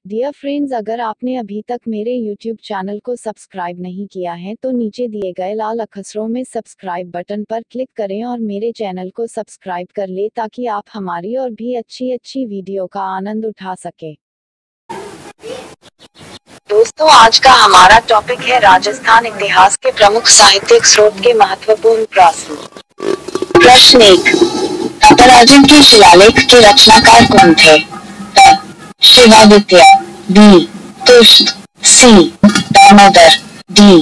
Dear friends, अगर आपने अभी तक मेरे YouTube चैनल को सब्सक्राइब नहीं किया है तो नीचे दिए गए लाल अक्षरों में सब्सक्राइब बटन पर क्लिक करें और मेरे चैनल को सब्सक्राइब कर ले ताकि आप हमारी और भी अच्छी वीडियो का आनंद उठा सके। दोस्तों, आज का हमारा टॉपिक है राजस्थान इतिहास के प्रमुख साहित्यिक स्रोत के महत्वपूर्ण प्रश्न। प्रश्न 1, अपराजित के शिलालेख के रचनाकार कौन थे? Shivaditya, B Tusht, C Damodar, D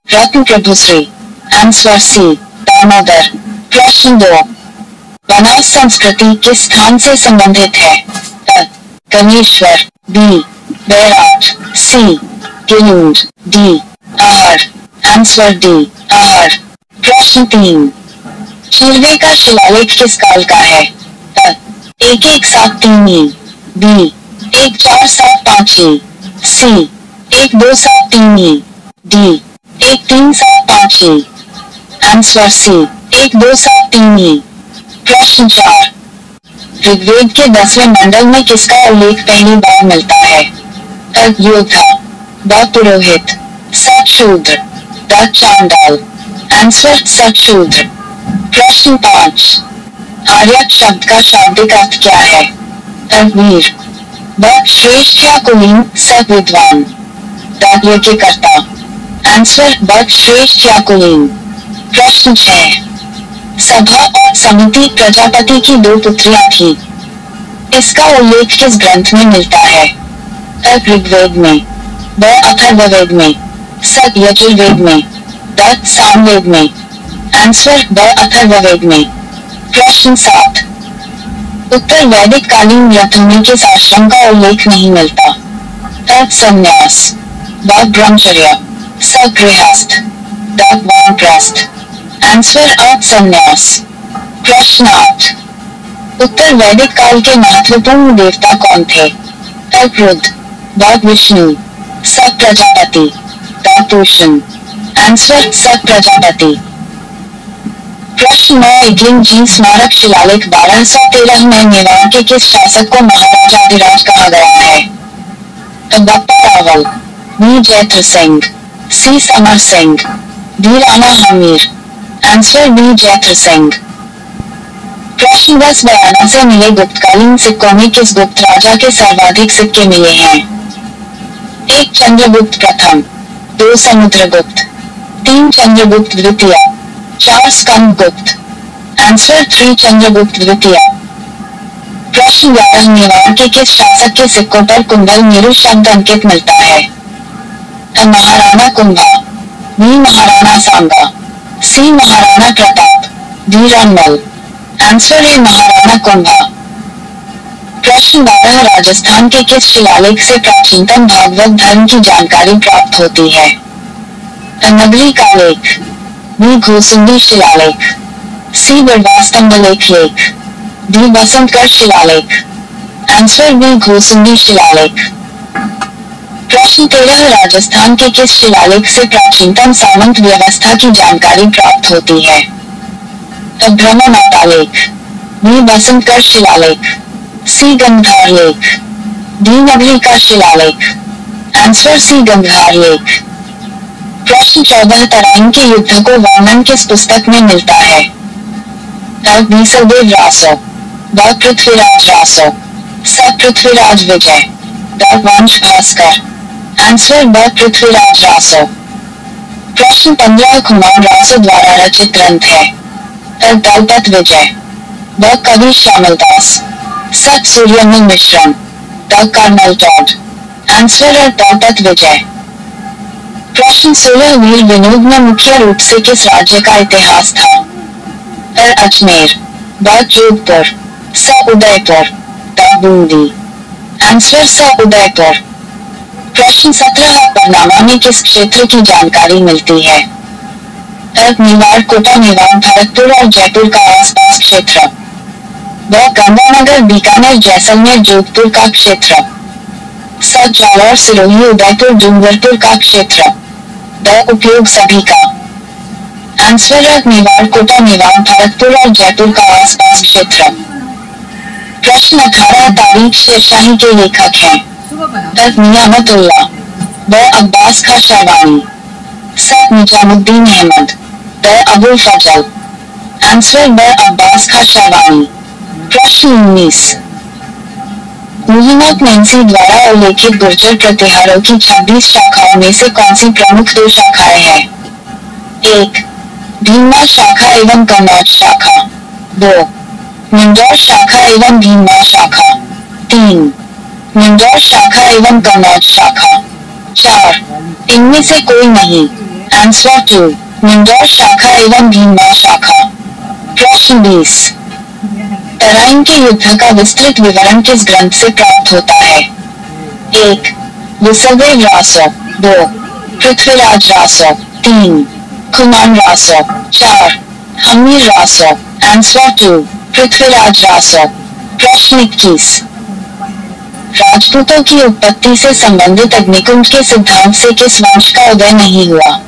Ratna Prabhushri. Answer C Damodar. प्रश्न 2, बनास संस्कृति किस स्थान से संबंधित है? Ganeshwar, B Bairat, C Gilund, D Ahar. Answer D Ahar. प्रश्न 3, चिरवे का शिलालेख किस काल का है? 1173, B 1475, C 1273, D 1375। Answer C 1273। प्रश्न 4, ऋग्वेद के 10वें मंडल में किसका उल्लेख पहली बार मिलता है? योद्धा, द पुरोहित, सतशूद्र, द चांडाल। आंसर सतशूद्र। प्रश्न 5, आर्यक शब्द का शाब्दिक अर्थ क्या है? वीर, ब श्रेष्ठ या कुलीन, स विद्वान, द यज्ञकर्ता। आंसर ब श्रेष्ठ या कुलीन। प्रश्न 6, सभा और समिति प्रजापति की 2 पुत्रियां थी। इसका उल्लेख किस ग्रंथ में मिलता है? ऋग्वेद में, ब अथर्ववेद में, स यजुर्वेद में, द सामवेद में। आंसर ब अथर्ववेद में। प्रश्न 7, उत्तर वैदिक कालीन ग्रंथों में किस आश्रम का उल्लेख नहीं मिलता? संन्यास, व ब्रह्मचर्य, स गृहस्थ, द वानप्रस्थ। आंसर संन्यास। प्रश्न 8, उत्तर वैदिक काल के महत्वपूर्ण देवता कौन थे? रुद्र, व विष्णु, स प्रजापति, द पूषण। आंसर स प्रजापति। प्रश्न 9, एकलिंग जी स्मारक शिलालेख 1213 में मेवाड़ के किस शासक को महाराजाधिराज कहा गया है? Bappa Rawal, B Jaitra Singh, C Samar Singh, D Rana Hammir. Answer B Jaitra Singh. प्रश्न 10, बयाना से मिले गुप्तकालीन सिक्कों में किस गुप्त राजा के सर्वाधिक सिक्के मिले हैं? 1 चंद्रगुप्त प्रथम, 2 समुद्रगुप्त, 3 चंद्रगुप्त द्वितीय, 4 स्कंदगुप्त। आंसर 3 चंद्रगुप्त द्वितीय। प्रश्न 11, मेवाड़ के किस शासक के सिक्कों पर कुंभल मेरु शब्द अंकित मिलता है? महाराणा कुंभा, बी महाराणा सांगा, सी महाराणा प्रताप, डी रणमल। आंसर है महाराणा कुंभा। प्रश्न 12, राजस्थान के किस शिलालेख से प्राचीनतम भागवत धर्म की जानकारी प्राप्त होती है? नगरी का लेख, बी घोसुंडी शिलालेख, सी बिरवास्तंभलेख लेख, डी बसंतगढ़ शिलालेख। आंसर बी घोसुंडी शिलालेख। प्रश्न 13, राजस्थान के किस शिलालेख से प्राचीनतम सामंत व्यवस्था की जानकारी प्राप्त होती है? ब्रह्ममाता लेख, बी बसंतगढ़ शिलालेख, सी गंगधार लेख, डी नगरी का शिलालेख। आंसर सी गंगधार लेख। प्रश्न 14, तराइन के युद्ध को वर्णन किस पुस्तक में मिलता है? बीसलदेव रासो, ब पृथ्वीराज रासो, स पृथ्वीराज विजय, द वंश भास्कर। आंसर ब पृथ्वीराज रासो। प्रश्न 15, खुमान रासो द्वारा रचित ग्रंथ है? दलपत विजय, ब कवि श्यामलदास, स सूर्यमल मिश्रण, द colonel Tod. Answer Dalpat Vijay. प्रश्न 16, वीर विनोद में मुख्य रूप से किस राज्य का इतिहास था? अजमेर, ब जोधपुर, स उदयपुर, द बूंदी। आंसर स उदयपुर। प्रश्न 17, अकबरनामा में किस क्षेत्र की जानकारी मिलती है? मेवाड़, कोटा, मेवाड़, भरतपुर और जयपुर का आसपास क्षेत्र, ब गंगानगर, बीकानेर, जैसलमेर, जोधपुर का क्षेत्र, स जालौर, सिरोही, उदयपुर, डूंगरपुर का क्षेत्र, द उपयोग सभी का। आंसर मेवाड़, कोटा, मेवाड़, भरतपुर और जयपुर का आसपास क्षेत्र। प्रश्न 18, तारीख शेरशाही के लेखक हैं? द नियामतुल्लाह, ब अब्बास खां शाहवानी, स निजामुद्दीन अहमद, द अबुल फजल। आंसर ब अब्बास खां शाहवानी। प्रश्न 19। मुहिमत नैन्सी द्वारा उल्लेखित गुर्जर प्रतिहारों की 26 शाखाओं में से कौन सी प्रमुख 2 शाखाएं हैं? 1. भीमा शाखा एवं कन्नौज शाखा। 2. निंजौर शाखा एवं भीमा शाखा। 3. निंजौर शाखा एवं कन्नौज शाखा। 4. इनमें से कोई नहीं। आंसर 2. निंजौर शाखा एवं भीमा शाखा। प्रश्न 20। तराइन के युद्ध का विस्तृत विवरण किस ग्रंथ से प्राप्त होता है? 1. विसलदेव रासो। 2. पृथ्वीराज रासो। 3. कुमान रासो। 4. हमीर रासो। आंसर 2. पृथ्वीराज रासो। प्रश्न 21। राजपूतों की उत्पत्ति से संबंधित अग्निकुंज के सिद्धांत से किस वंश का उदय नहीं हुआ?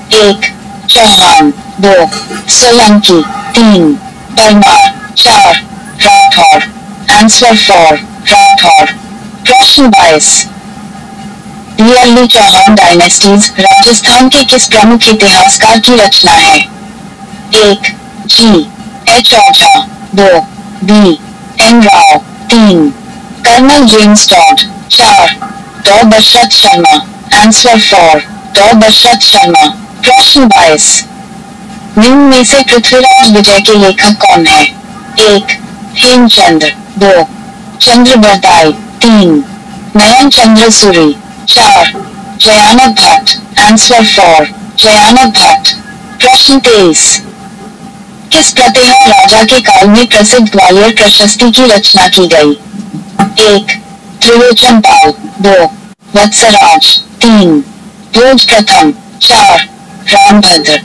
1. चौहान। 2. सोलंकी। 3. परमार। 4. राठौर। आंसर 4. राठौर। प्रश्न 22। The early Chauhan dynasties Rajasthan के किस प्रमुख इतिहासकार की रचना है? 1. G. H. Ojha. 2. B. N. Rao. 3. Colonel James Tod. 4. डॉ. दशरथ शर्मा। आंसर 4. डॉ. दशरथ शर्मा। प्रश्न 22। निम्न में से पृथ्वीराज विजय के लेखक कौन है? 1. हेमचंद्र। 2. चंद्र बरदाई। 3. नयन चंद्र सूरी। 4. जयानक भट्ट। आंसर 4. जयानक भट्ट। प्रश्न 23। किस प्रतिहार राजा के काल में प्रसिद्ध ग्वालियर प्रशस्ति की रचना की गई? 1. त्रिलोचन पाल। 2. वत्सराज। 3. भोज प्रथम। 4. रामभद्र।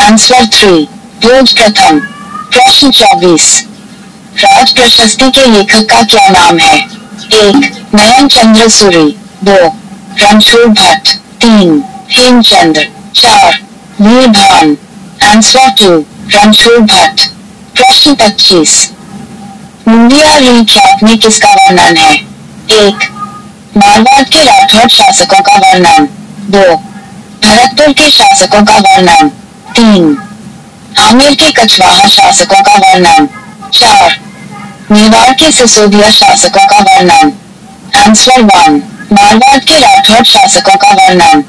आंसर 3. भोज प्रथम। प्रश्न 24। राज प्रशस्ति के लेखक का क्या नाम है? 1. नयन चंद्र सूरी। 2. रणछोड़ भट्ट। 3. हेमचंद्र। 4. वीरभान। आंसर 2. रणछोड़ भट्ट। प्रश्न 25। मुंडिया रील ख्यात में किसका वर्णन है? 1. मारवाड़ के राठौड़ शासकों का वर्णन। 2. भरतपुर के शासकों का वर्णन। 3. आमेर के कछवाहा शासकों का वर्णन। 4. मेवाड़ के सिसोदिया शासकों का वर्णन। आंसर 1. मारवाड़ के राठौड़ शासकों का वर्णन।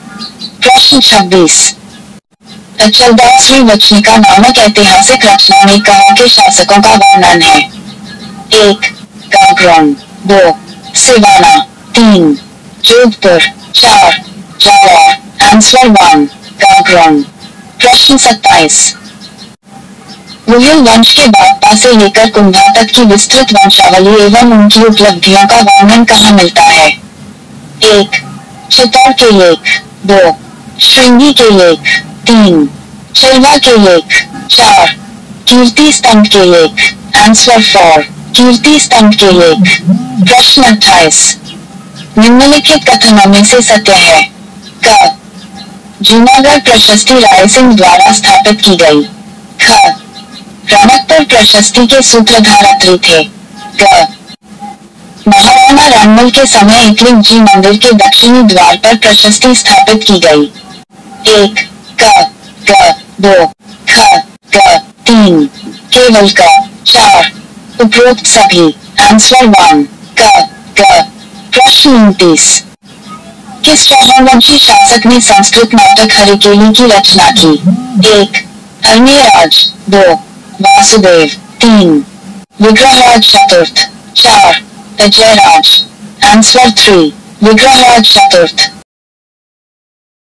प्रश्न 26। अचलदासरी वचनिका नामक ऐतिहासिक रचना में कहाँ के शासकों का वर्णन है? 1. गागरोन। 2. सिवाना। 3. जोधपुर। 4. जालौर। आंसर 1. गागरोन। प्रश्न 27। मुगल वंश के बादशाह से लेकर कुंभा तक की विस्तृत वंशावली एवं उनकी उपलब्धियों का वर्णन कहाँ मिलता है? 1. चित्तौड़ के लेख। 2. श्रृंगी के लेख। 3. चिल्वा के लेख। 4. कीर्ति स्तंभ के लेख। आंसर 4. कीर्ति स्तंभ के लेख। प्रश्न 28। निम्नलिखित कथनों में से सत्य है? क. जूनागढ़ प्रशस्ति रायसिंह द्वारा स्थापित की गई। ख. रमकपुर प्रशस्ति के सूत्रधार अत्रि थे। ग. महाराणा रणमल के समय एकलिंग जी मंदिर के दक्षिणी द्वार पर प्रशस्ति स्थापित की गई। 1. क. ग. 2. ख. ग. 3. केवल क. 4. उपरोक्त सभी। आंसर 1. क. ग. प्रश्न 29। किस चौहानवंशी शासक ने संस्कृत नाटक हरिकेली की रचना की? 1. अरण्यराज। 2. वासुदेव। 3. विग्रहराज चतुर्थ। 4. अजयराज। आंसर 3. विग्रहराज चतुर्थ।